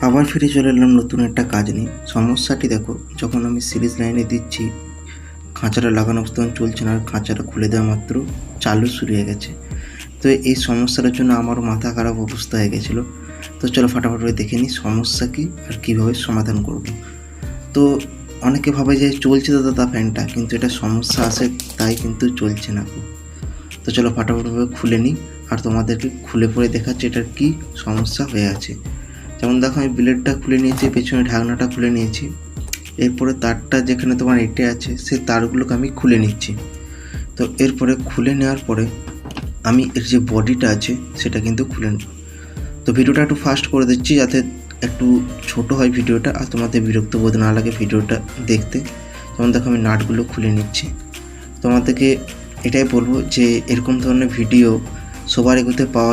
আবার ফিরে চলে এলাম নতুন একটা কাজ নিয়ে। সমস্যাটি দেখো, যখন আমি সিরিজ লাইনে দিচ্ছি, খাঁচাটা লাগানো অবস্থায় চলছে না, আর খাঁচাটা খুলে দেওয়া মাত্র চালু শুরু হয়ে গেছে। তো এই সমস্যাটার জন্য আমারও মাথা খারাপ অবস্থা হয়ে গেছিলো। তো চলো ফাটাফাট করে দেখে নিই সমস্যা কী আর কীভাবে সমাধান করব। তো অনেকে ভাবে যে চলছে তো দাদা ফ্যানটা, কিন্তু এটা সমস্যা আসে তাই কিন্তু চলছে না। তো চলো ফাটাফাটভাবে খুলে নিই আর তোমাদেরকে খুলে পরে দেখাচ্ছি এটার কী সমস্যা হয়ে আছে। যেমন দেখো, আমি ব্লেডটা খুলে নিয়েছি, পেছনে ঢাকনাটা খুলে নিয়েছি। এরপরে তারটা যেখানে তোমার এঁটে আছে সেই তারগুলোকে আমি খুলে নিচ্ছি। তো এরপরে খুলে নেওয়ার পরে আমি এর যে বডিটা আছে সেটা কিন্তু খুলে নেব। তো ভিডিওটা একটু ফাস্ট করে দিচ্ছি যাতে একটু ছোট হয় ভিডিওটা আর তোমাদের বিরক্ত বোধ না লাগে ভিডিওটা দেখতে। যেমন দেখো, আমি নাটগুলো খুলে নিচ্ছি। তোমাদেরকে এটাই বলবো যে এরকম ধরনের ভিডিও সবার এগোতে পাওয়ার